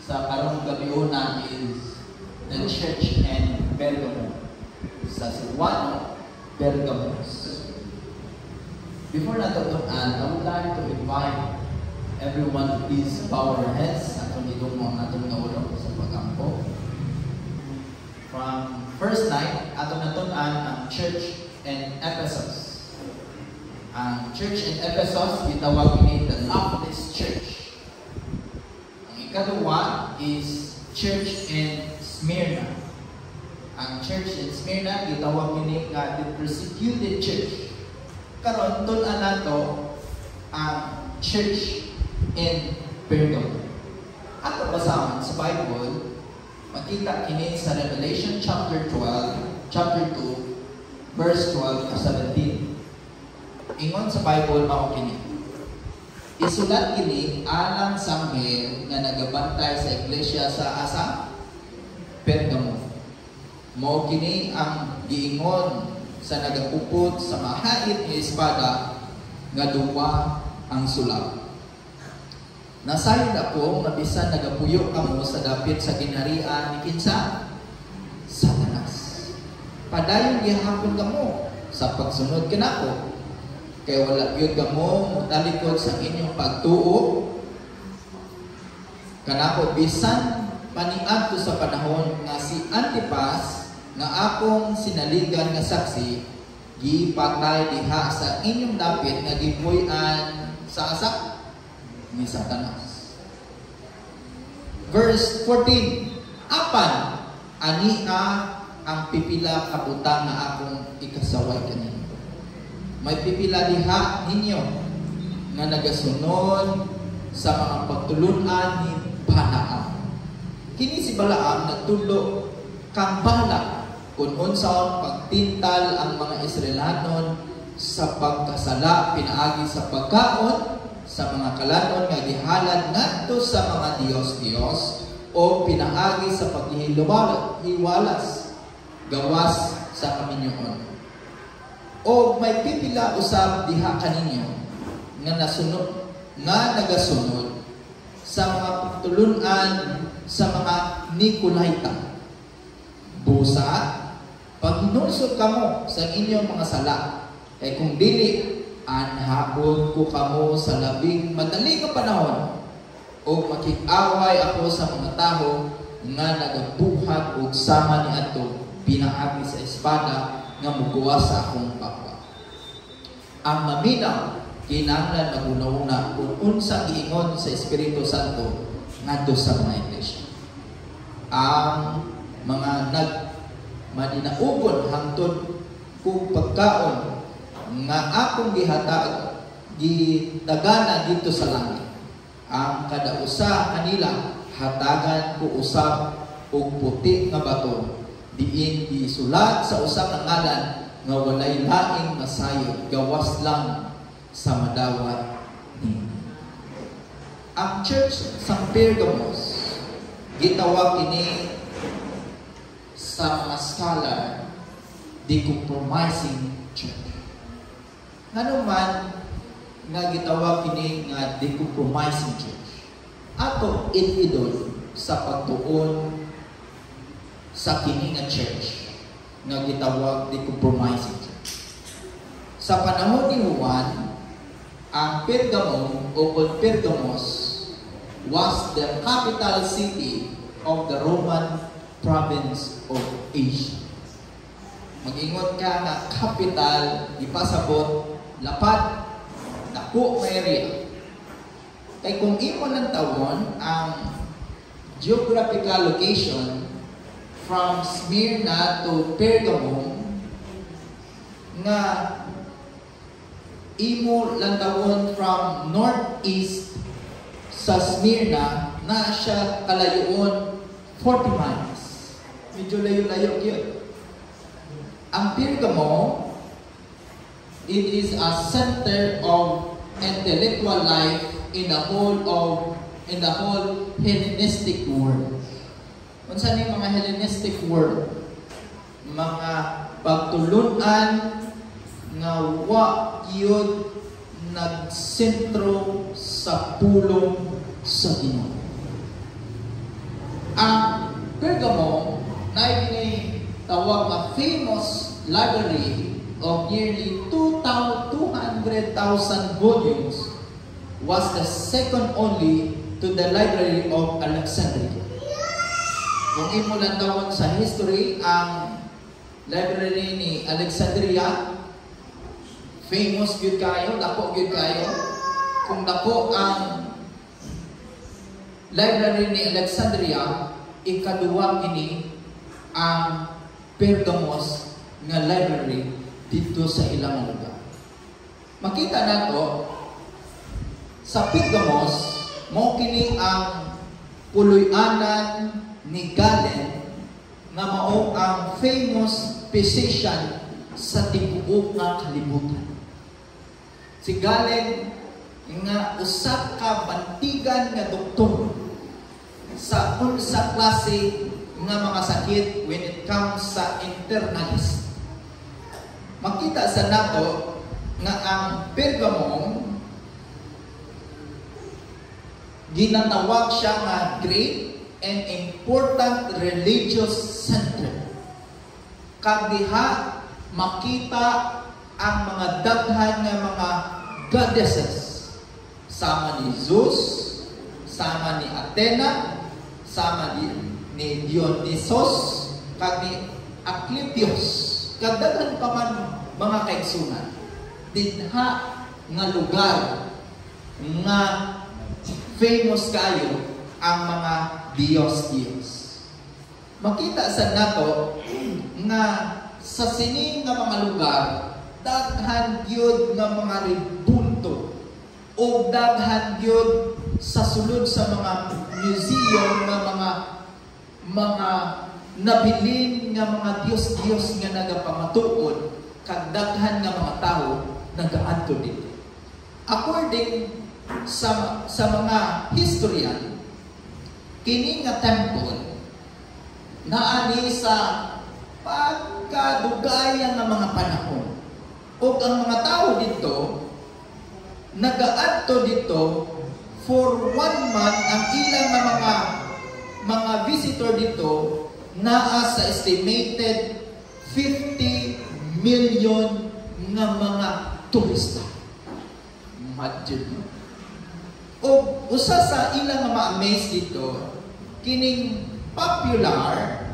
sa karong gabiuna is the church in Bergamo. Sa Cebuano, Bergamos. Before natutunan, I would like to invite everyone to please bow our heads at tumidong mo ang atong naulo sa pag-ampo. From first night, atong natutunan ang church in Ephesus. Ang church in Ephesus, gitawag ni the Loveless Church. Ang ikaduwa is church in Smyrna. Ang church in Smyrna, gitawag ni nga the Persecuted Church. Karon tun-an nato ang church in Pergamo. Ato basahon sa Bible, makita kini sa Revelation chapter 2, verse 12 to 17. Ingon sa Bible mao kini. Isulat kini alang sa anghel nga nagabantay sa iglesia sa asa Pergamo. Mao kini ang giingon sa nagapupot sa mahait nga espada nga duwa ang sulab. Nasayon ako nga bisan nagapuyo kamo sa dapit sa ginharian ni kinsa Satanas. Padayon gihapon kamo sa pagsunod kanako. Kaya wala yun kamo mutalikod sa inyong pagtuo. Kanako bisan paniadto sa panahon nga si Antipas nga akong sinaligan nga saksi gipatay diha sa inyong dapit nga gipuy-an sa asa ni Satanas. Verse 14. Apan ania ang pipila ka butang nga akong ikasaway kanina. May pipila diha ninyo nga nagasunod sa mga pagtulunan ni Balaam. Kini si Balaam nagtulo kang bala kung unsaon pagtintal ang mga Israelanon sa pagkasala pinaagi sa pagkaon sa mga kalanon nga gihalad ngadto sa mga Dios-Dios o pinaagi sa paghihiwalas gawas sa kaminyoon. O may pipila usab diha kaninyo nga nagasunod sa mga pagtulunan sa mga Nicolaita. Busa, paghinulsod kamo sa inyong mga sala, kay kung dili, anhabon ko kamo sa labing madali nga panahon o makik-away ako sa mga tao nga nagabuhat og sama ni ato pinaagi sa espada nga mugawas sa akong kapwa. Ang maminaw, kinahanglan maguna-una kung unsang giingon sa Espiritu Santo ngadto sa mga iglesia. Ang mga madinaugon hangtod kung pagkaon nga akong gitagana dito sa langit. Ang kada usa kanila hatagan ko usab og puti nga bato diin gisulat sa usa ka ngalan nga walay laing masayod gawas lang sa madawat ni. Ang church sa Pergamos gitawag kini sa mga scholar the compromising church. Ngano man nga gitawag kini nga the compromising church. Ato inidol sa pagtuon sa kini nga church nga gitawag the compromising church. Sa panahon ni Juan, ang Pergamo o Pergamos was the capital city of the Roman province of Asia. Mag-ingon ka nga capital, ipasabot, lapad, dako nga area. Kay kung imo ng tawon ang geographical location from Smyrna to Pergamum nga imo lantawon from northeast sa Smyrna na siya kalayoon 40 miles. Medyo layo-layo yun. Ang Pergamo, it is a center of intellectual life in the whole Hellenistic world. Unsa ni mga Hellenistic world? Mga pagtulunan nga wa gyud nagsentro sa pulong sa Ginoo. Ang Pergamum na tawag na famous library of nearly 200,000 volumes was the second only to the Library of Alexandria. Kung imo lang tawag sa history, ang library ni Alexandria, famous gyud kayo, dako gyud kayo. Kung dako ang library ni Alexandria, ikaduwa kini ang Pergamos nga library dito sa ilang lugar. Makita nato sa Pergamos mo kini ang puloy-anan ni Galen nga mao ang famous physician sa tibuok nga kalibutan. Si Galen nga usa ka bantigan nga doktor sa unsa klase nga mga sakit when it comes sa internalist. Makita sa nato nga ang Pergamum ginatawag siya nga great and important religious center. Kag diha makita ang mga daghan nga mga goddesses, sama ni Zeus, sama ni Athena, sama ni Dionysos, kag ni Asclepius, kag daghan pa man mga kaigsunan. Dinha nga lugar nga famous kayo ang mga Diyos. Makita sa nato nga sa sini nga mga lugar daghan gyud nga mga rebulto o daghan gyud sa sulod sa mga museum nga mga nabilin nga mga Diyos nga nagapamatuod kag daghan nga mga tao nagaadto dito. According sa mga historian, kini nga temple naani sa pagkadugayan ng mga panahon. O ang mga tao dito nagaadto dito for 1 month. Ang ilang mga visitor dito naa sa estimated 50 million nga mga turista. Imagine. O usa sa ilang mga amaze dito, kining popular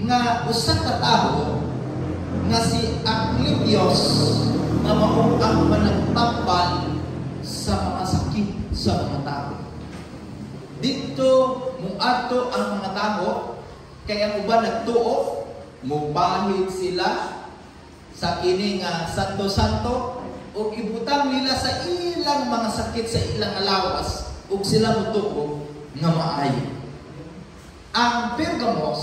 nga usa ka tawo nga si Asclepius nga mao ang managtambal sa mga sakit sa mga tao. Dito muadto ang mga tao kay ang uban nagtuo, mubahid sila sa kini nga santo-santo o ibutang nila sa ilang mga sakit sa ilang alawas ug sila mutuo nga maayo. Ang Pergamos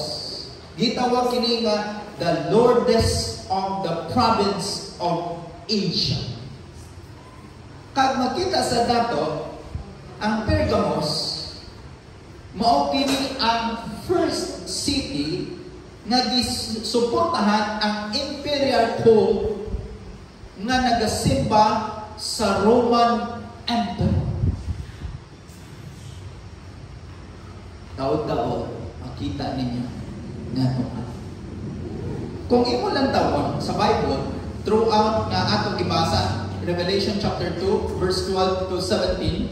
gitawag kini nga the Lourdes of the province of Asia. Kag makita sa dato ang Pergamos mao kini ang first city nga gisuportahan ang imperial pope nga nagasimba sa Roman Emperor. Taod-taod, makita ninyo nga noon. Kung imo lang tawon sa Bible, throughout nga atong gibasa, Revelation chapter 2, verse 12 to 17,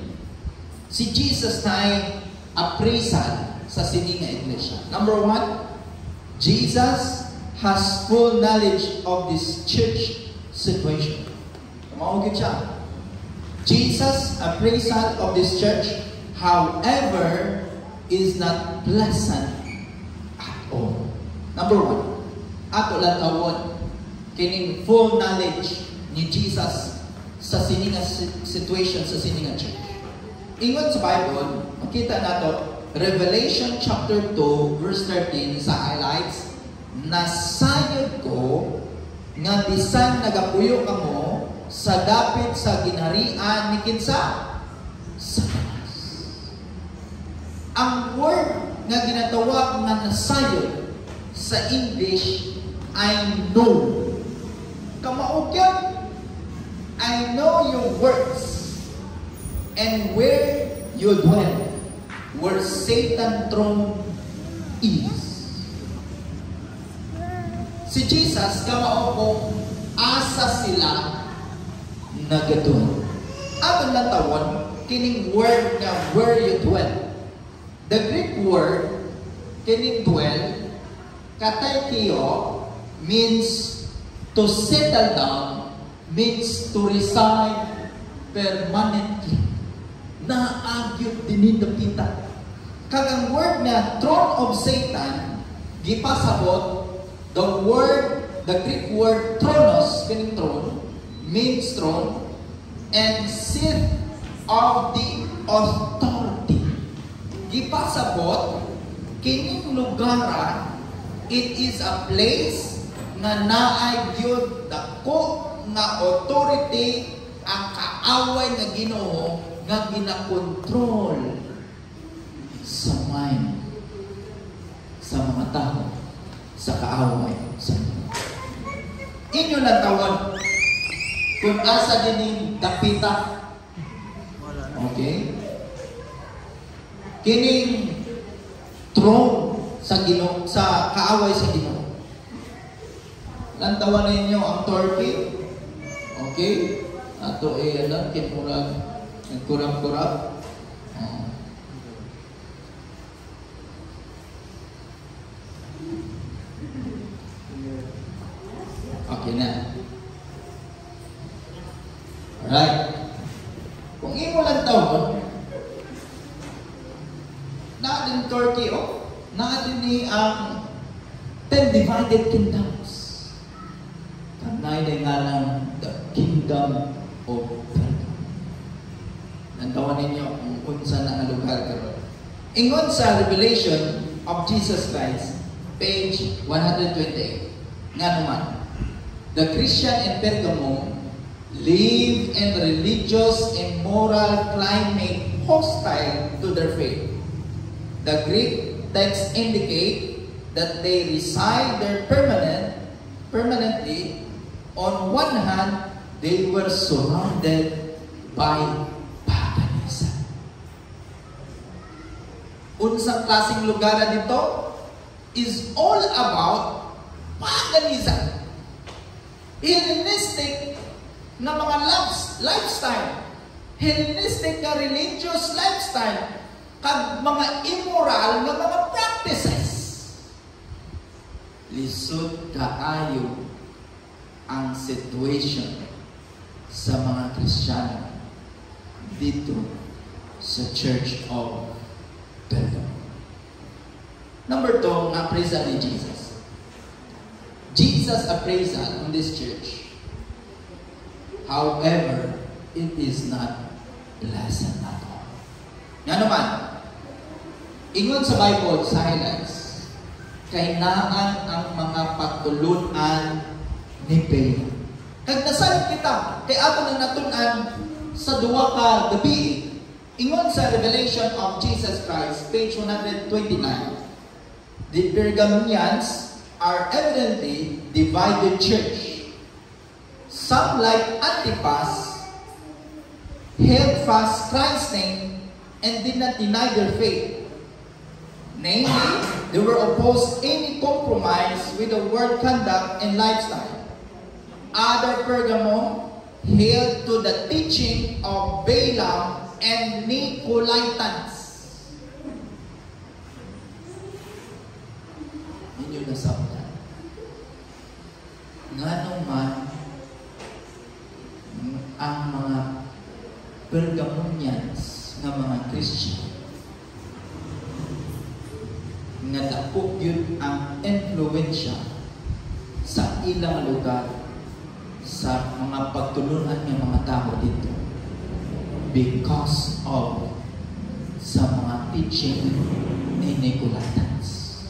si Jesus tay appraisal sa sini nga iglesia. Number 1, Jesus has full knowledge of this church situation. Maugit siya. Jesus' appraisal of this church, however, is not pleasant at all. Number 1, ato lang tawon kining full knowledge ni Jesus sa sininga situation sa sininga church. Ingon sa Bible, makita nato Revelation chapter 2 verse 13 sa highlights, nasayod ko nga bisan nagapuyo kamo sa dapit sa ginharian ni kinsa? Satanas. Ang word nga ginatawag nga nasayod sa English I know. Kamaugyan, I know your works and where you dwell, where Satan throne is. Si Jesus, kamao ko, asa sila nagadun. Ang natawon, kining word nga where you dwell. The Greek word, kining dwell, katekio, means to settle down, means to reside permanently. Naagyot dinidapita. Kag ang word na throne of Satan, gipasabot, the Greek word thronos, kining throne, means throne, and seat of the authority. Gipasabot, kining lugar, it is a place nga naay gyud dako nga authority ang kaaway nga Ginoo nga ginakontrol sa mind sa mga tao sa kaaway sa Ginoo. Inyo lang tawon kung asa dining dapita. Okay? Kining throne sa Ginoo, sa kaaway sa Ginoo. Lantawan ninyo ang Turkey. Okay? Ato alam kinurag nagkurap-kurap. Okay na. Alright. Kung imo lang tawon, na din Turkey, na din ni ang 10 divided kingdoms. Kanay na nga lang the kingdom of Pergamum. Nantawan ninyo kung unsa na nga lugar karon. Ingon sa Revelation of Jesus Christ, page 128. Nga naman, the Christian in Pergamum live in religious and moral climate hostile to their faith. The Greek text indicate that they reside there permanently. On one hand, they were surrounded by paganism. Unsang klaseng lugar dito is all about paganism. Hellenistic na mga lifestyle. Hellenistic na religious lifestyle. Kag mga immoral na mga practices. Lisod kaayo ang situation sa mga Kristiyano dito sa Church of Pergamum. Number 2, ang appraisal ni Jesus. Jesus' appraisal on this church. However, it is not pleasant at all. Nga naman, ingon sa Bible, sa highlights, kainaan ang mga pagtulunan ni Balaam. Kag nasan kita, kay ato na natunan sa duwa ka gabi, ingon sa Revelation of Jesus Christ, page 129, the Pergamonians are evidently divided church. Some, like Antipas, held fast Christ's name and did not deny their faith. Namely, they were opposed any compromise with the world conduct and lifestyle. Other Pergamum held to the teaching of Balaam and Nicolaitans. Inyo nasabtan. Nga naman ang mga Pergamonians nga mga Christian nga dako yun ang influensya sa ilang lugar sa mga pagtulunan ng mga tao dito because of sa mga teaching ni Nicolaitans.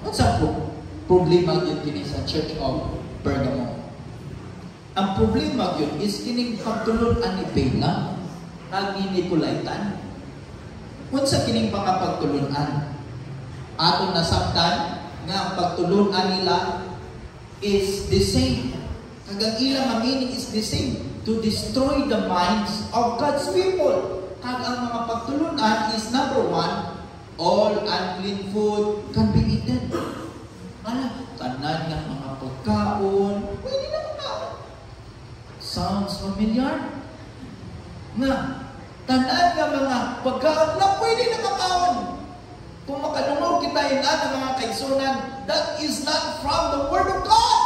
What's ang problema yun kini sa Church of Pergamum? Ang problema yun is kining pagtulunan ni Balaam kag ni Nicolaitan. Unsa kining mga pagtulunan? Atong nasabtan nga ang pagtulunan nila is the same. Kag ang ilang meaning is the same, to destroy the minds of God's people. Kag ang mga pagtulunan is number 1, all unclean food can be eaten. Tanan nga mga pagkaon, pwede na makaon. Sounds familiar? Nga, tanan nga mga pagkaon na pwede na makaon. Kung makadungog kita yun ng mga kaigsunan, that is not from the Word of God.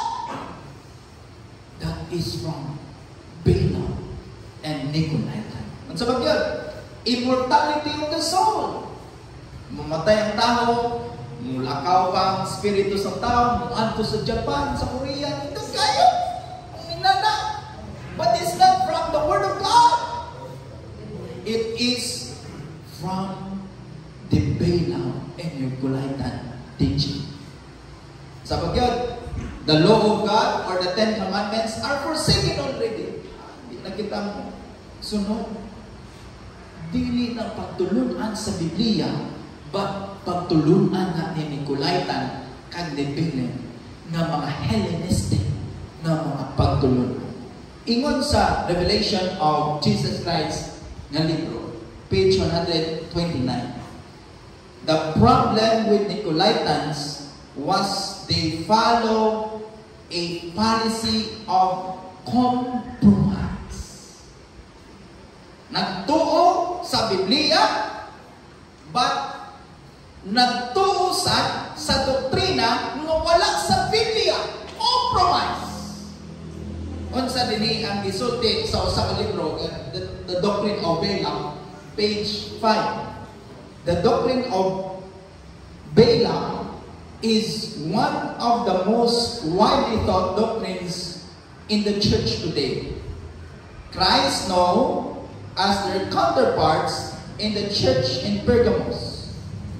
That is from Balaam and Nicolaitan. Ang sabi yun, immortality of the soul. Mamatay ang tao, mulakaw pa ang spirito sa tao, muanto sa Japan, sa Korea, ito kayo. Ang minana. But it's not from the Word of God. It is from the Balaam and Nicolaitan teaching. Sabi yun, the law of God or the Ten Commandments are forsaken already. Hindi na kitang sunod. Dili ng pagtulunan sa Biblia, but pagtulunan na ni Nicolaitan kag ni Balaam nga mga Hellenistic nga mga pagtulunan. Ingon sa Revelation of Jesus Christ nga libro, page 129. The problem with Nicolaitans was they follow a policy of compromise. Nagtuo sa Biblia, but nagtuo sa doktrina nga wala sa Biblia. Compromise. Unsa dinhi ang gisulti sa usa ka libro, the Doctrine of Balaam, page 5. The Doctrine of Balaam is one of the most widely taught doctrines in the church today. Christ known as their counterparts in the church in Pergamos.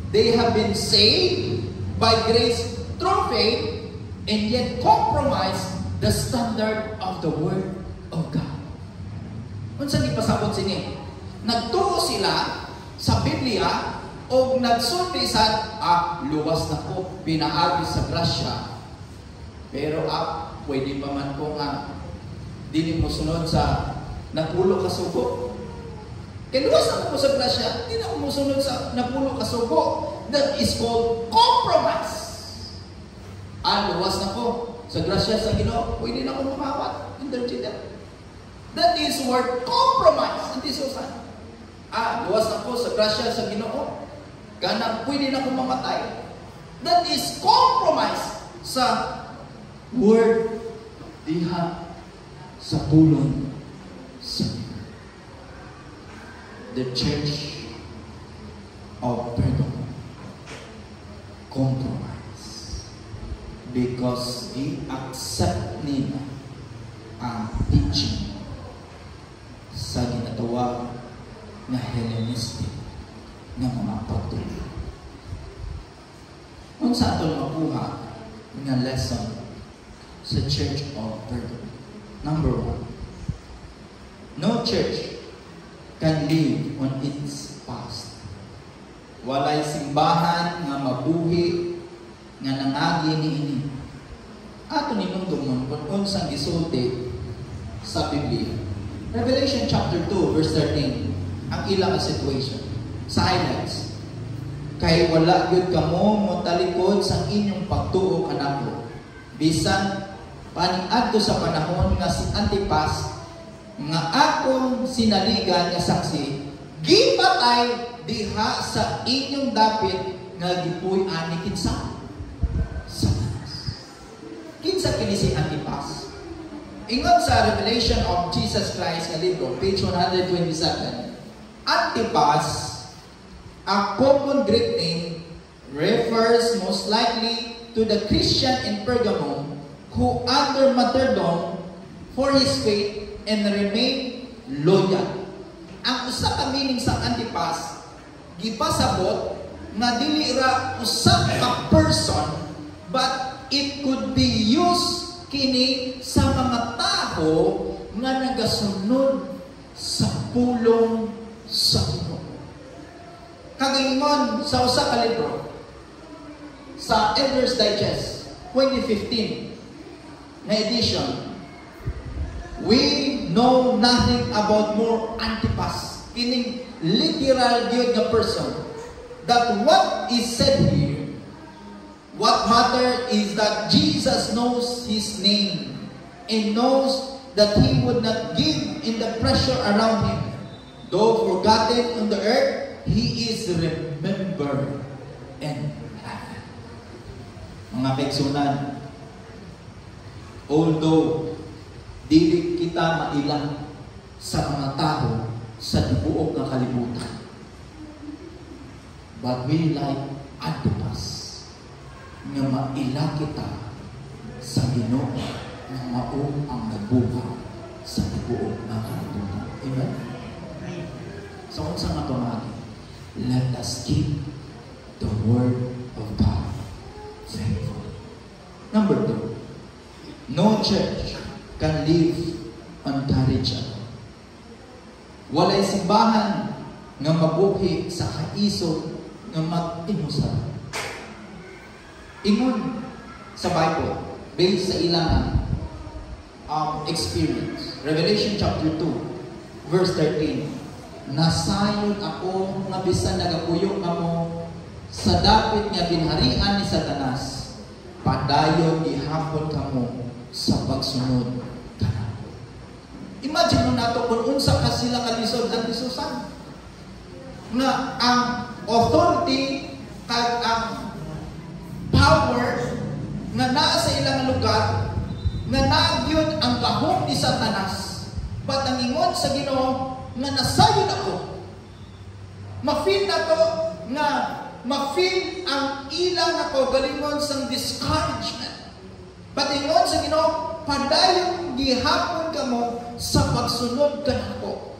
They have been saved by grace through faith and yet compromise the standard of the Word of God. Unsa ni pasabot sini? Nagtuo sila sa Biblia o nagsulti sa luwas na ko, pinaagi sa grasya. Pero pwede pa man ko nga dili mo sunod sa napulo ka sugo. Kaya luwas na ko sa grasya, hindi na ko musunod sa napulo ka sugo. That is called compromise. Luwas na ko sa grasya sa Ginoo, pwede na ko mamawat. That is word compromise. Hindi susan. Luwas na ko sa grasya sa Ginoo, ganang pwede na ko mamatay. That is compromise sa word diha sa pulong sa the church of Pergamum. Compromise. Because they accept nila ang teaching sa ginatawag na Hellenistic na mga pagtulong. Kung sa atong makuha nga lesson sa Church of Pergamum. Number 1, no church can live on its past. Walay simbahan nga mabuhi nga nangagi niini. Ato ninungdumon kung unsang gisulti sa Biblia. Revelation chapter 2 verse 13 ang ilang situation sa highlights. Kay wala gyud kamo motalikod sa inyong pagtuo kanako. Bisan paniadto sa panahon nga si Antipas nga akong sinaligan nga saksi, gipatay diha sa inyong dapit nga gipuy ani kinsa? Satanas. Kinsa kini si Antipas? Ingon sa Revelation of Jesus Christ nga libro, page 127, Antipas, a common Greek name, refers most likely to the Christian in Pergamum who under martyrdom for his faith and remain loyal. Ang usa ka meaning sa Antipas, gipasabot nga dili ra usa ka person, but it could be used kini sa mga tao nga nagasunod sa pulong sa Ginoo. Kagingon sa usa ka libro sa Elder's Digest 2015 na edition, we know nothing about more Antipas. Kining literal gyud nga person. that what is said here, what matter is that Jesus knows his name and knows that he would not give in the pressure around him. Though forgotten on the earth, he is remembered in heaven. Mga kaigsunan, although dili kita mailang sa mga tao sa tibuok ng kalibutan, but we like Antipas nga maila kita sa Ginoo na mao ang nagbuhat sa tibuok ng kalibutan. Amen? So, unsa nga pamagi? Let us keep the word of God faithful. Number 2, no church can live on courage alone. Walay simbahan nga mabuhi sa kaisog nga mag-inusap. Ingon sa Bible, based sa ilang experience. Revelation chapter 2, verse 13. Nasayon ako nga bisan nagakuyog kamo sa dapit nga ginharian ni Satanas, padayon gihapon kamo sa pagsunod kanako. Imagine mo nato kung unsa ka sila kalisod ang lisusan. Nga ang authority kag ang power nga naa sa ilang lugar nga nagyud ang gahom ni Satanas. But ang ingon sa Ginoo nga nasayon ako. Ma-feel na to nga ma-feel ang ilang ako galingon sang discouragement. But ingon sa Ginoo, padayon gihapon kamo sa pagsunod kanako.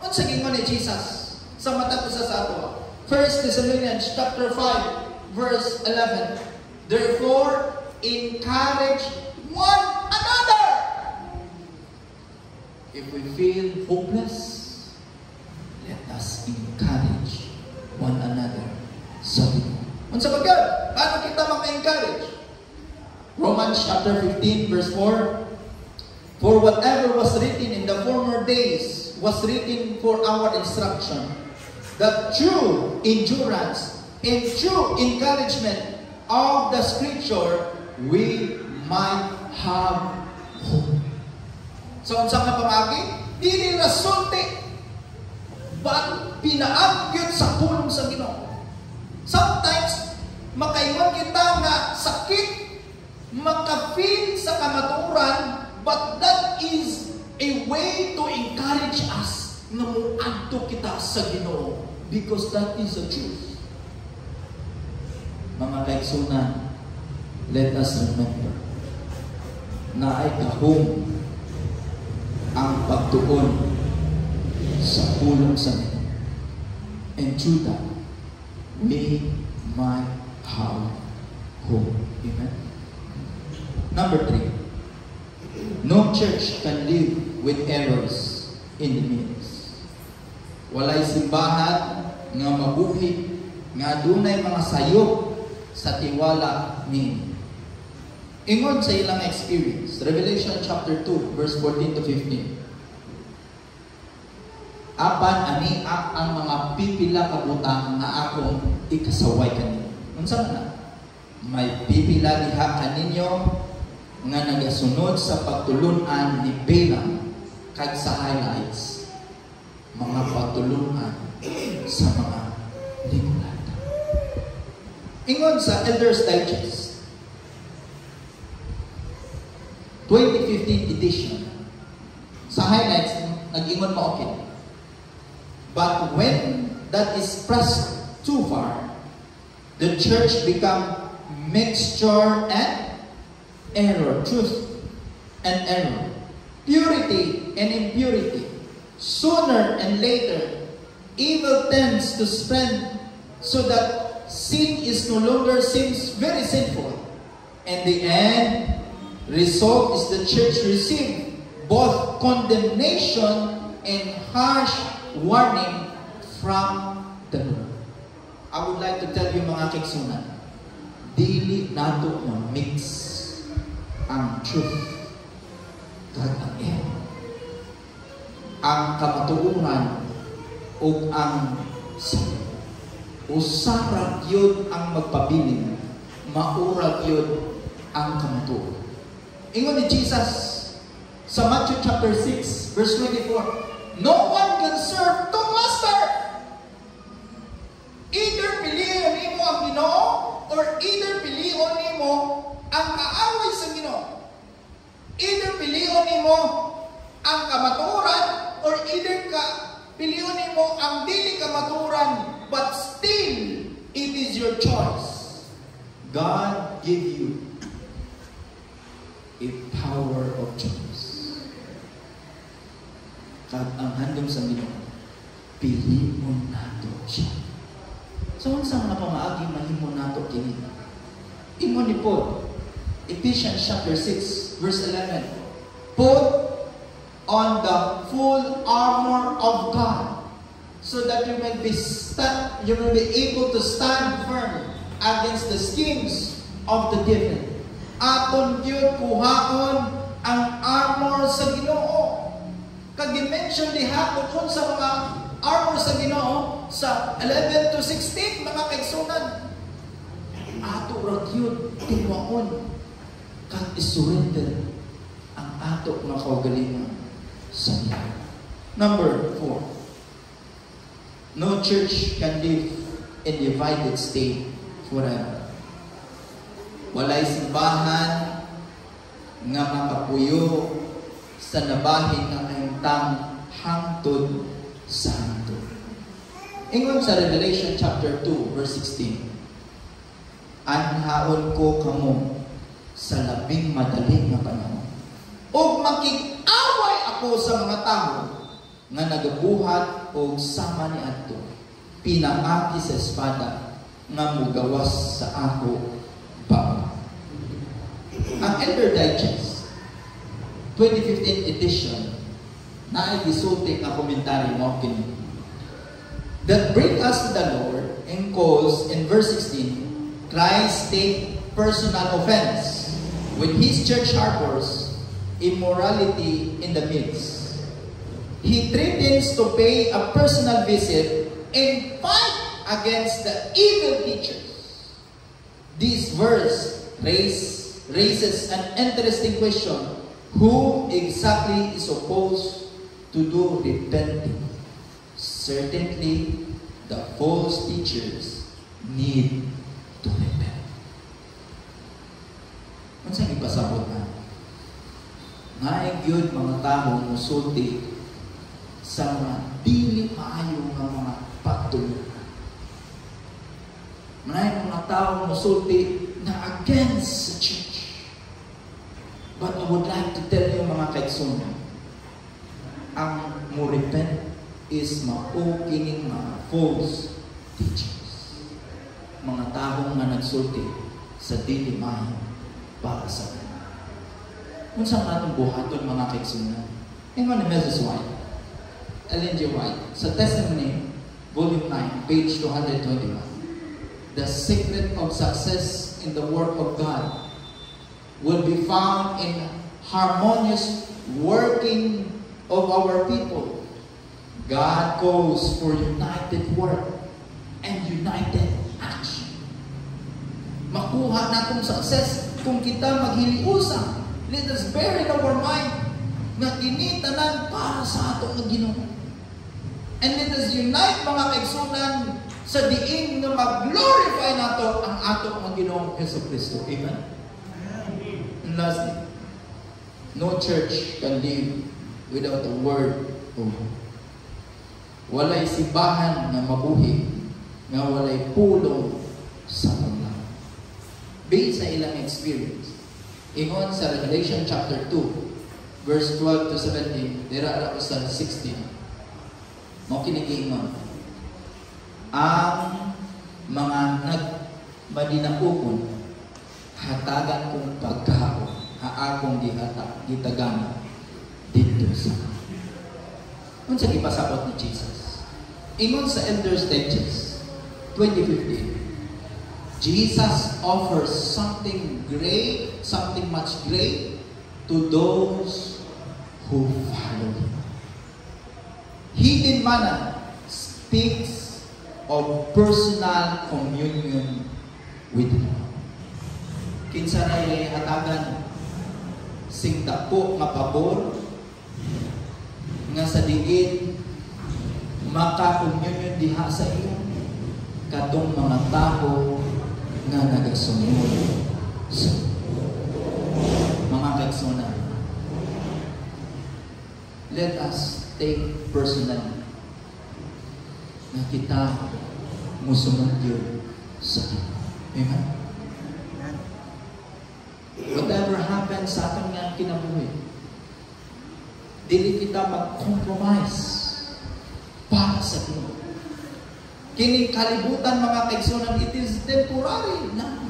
Unsa gingon ni Jesus sa mata ko sa ato? 1 Thessalonians chapter 5 verse 11. Therefore, encourage one another. If we feel hopeless, let us encourage one another. Sabi mo. Unsa ba gyud? Paano kita maka-encourage? Romans chapter 15 verse 4. For whatever was written in the former days was written for our instruction, that through endurance and through encouragement of the Scripture we might have hope. So, unsa nga pamagi? Dili rasulti, but pinaagyod sa pulong sa Ginoo. Sometimes, makaiwan kita nga sakit, maka-feel sa kamaturan, but that is a way to encourage us na muadto kita sa Ginoo, because that is the truth. Mga kaigsunan, let us remember na ay kahong ang pagtuon sa pulong sa Ginoo. And through that, we might have hope. Amen? Number 3, no church can live with errors in the midst. Walay simbahan nga mabuhi nga dunay mga sayop sa tiwala ni. Ingon sa ilang experience, Revelation chapter 2 verse 14 to 15. Apan ani ang mga pipila ka butang nga akong ikasaway kanino. Unsa man? May pipila diha kaninyo nga nagasunod sa pagtulunan ni Balaam kag sa highlights, mga pagtulunan sa mga lingkod. Ingon sa Elders Digest 2015 edition, sa highlights nag-ingon mo okay. But when that is pressed too far, the church become mixture and error, truth and error, purity and impurity. Sooner and later, evil tends to spread so that sin is no longer seems very sinful. And the end result is the church receive both condemnation and harsh warning from the Lord. I would like to tell you mga kaigsunan, dili nato ma-mix ang truth kag ang error, ang kamatuoran o ang sali. usarag yun ang magpabilin, maurag yun ang kamatuo. Ingon ni Jesus sa Matthew chapter 6, verse 24, no one can serve two masters. Either piliin nimo ang Ginoo or either piliin nimo ang kaaway sa Ginoo. Either piliin nimo ang kamaturan or either piliin nimo ang dili kamaturan, but still it is your choice. God give you a power of choice. Kag ang handom sa Ginoo, pili mo nato siya. So, unsang napamaagi mahimo nato kini? Ingon ni Paul, Ephesians chapter 6, verse 11. Put on the full armor of God, so that you may be able to stand firm against the schemes of the devil. Aton gyud kuhaon ang armor sa Ginoo. Kag dimension diha kun sa mga armor sa Ginoo sa 11 to 16 mga kaigsunan. Ato ra gyud tinuon kag isurrender ang ato mga kaugalingon sa Ginoo. Number 4. No church can live in divided state forever. Walay simbahan nga makapuyo sa nabahin nga kahimtang hangtod sa hangtod. Ingon sa Revelation chapter 2 verse 16, anhaon ko kamo sa labing madaling nga panahon, ug makig-away ako sa mga tao nga nagabuhat og sama ni adto, pinaagi sa espada nga mugawas sa ako bawal. Ang Elder Digest 2015 edition na ay gisulti nga komentary mo kini that bring us to the Lord and calls in verse 16, Christ take personal offense when His church harbors immorality in the midst. He threatens to pay a personal visit and fight against the evil teachers. This verse raises an interesting question. Who exactly is supposed to do repenting? Certainly, the false teachers need to repent. Unsang ipasabot na? Naay gyud mga tawo musulti sa mga dili maayo nga mga pagtulungan. Naay mga tawo musulti na against the church. But I would like to tell you mga kaigsunan, ang mo repent is maukining mga false teachers. Mga taong nga nagsulti sa dili maayo para sa kanila. Unsang natong buhaton mga kaigsunan? Ingon ni Mrs. White, Ellen G. White, sa Testimony, Volume 9, page 221. The secret of success in the work of God will be found in harmonious working of our people. God calls for united work and united action. Makuha natong success kung kita maghiliusan. Let us bear in our mind na kinitanan para sa ato ng Ginoo. And let us unite mga kaigsunan sa diin na mag-glorify nato ang ato ng Ginoong Jesucristo. Amen? And lastly, no church can live without the word of God. Walay simbahan na mabuhi nga walay pulong sa paglaw. Based sa ilang experience, ingon sa Revelation chapter 2, verse 12 to 17, dira ako sa 16. Mo kinigingon, ang mga nagmadinaupon hatagan kong pagkaon akong gitagana dito sa unsa gipasabot ni Jesus. Ingon sa Elder's Digest 2015, Jesus offers something great, something much great to those who follow Him. Hidden manna speaks of personal communion with Him. Kinsa na hatagan sing dako nga pabor nga sa diin maka-communion diha sa iyo kadtong mga tao nga nagasunod sa mga kaigsunan. Let us take personally na kita musunod yun sa Kanya. Amen? Whatever happens sa ating nga kinabuhi, dili kita mag-compromise para sa Kanya. Kining kalibutan mga kaigsunan, it is temporary na.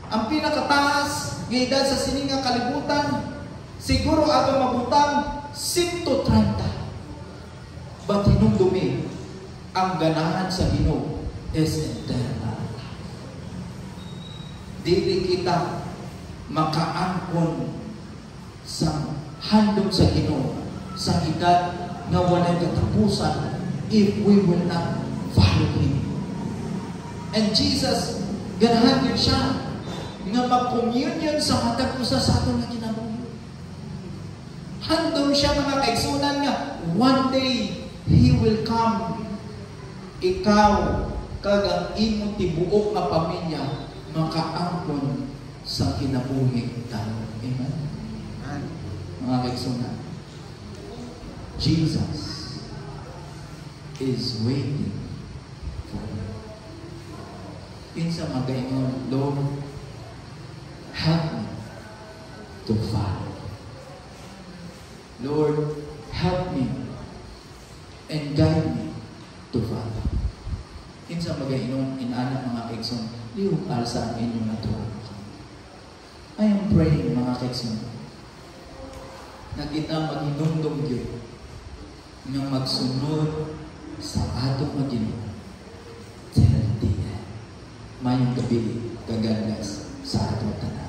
Ang pinakataas gayda sa sininga kalibutan, siguro ato mabutang 130. But hinumdumi, ang ganahan sa Ginoo is eternal. Dili kita makaangkon sa handog sa Ginoo sa edad nga walay katapusan if we will not follow Him. And Jesus, ganahan yun siya nga mag-communion sa matag usa sa aton nga kinabuhi. Handom siya mga kaigsunan nga one day He will come. Ikaw kag ang imong tibuok nga pamilya makaangkon sa kinabuhi tayo. Amen? Mga kaigsunan, Jesus is waiting for you. Kinsa magaingon, Lord, help me to follow. Lord, help me and guide me to follow. Kinsa magainom inaana mga kaigsoon, liukal sa inyo na to. I am praying mga kaigsoon na kita maghinumdum yun nga magsunod sa atong Ginoo. Mayong gabi, kagagas sa atong tanan.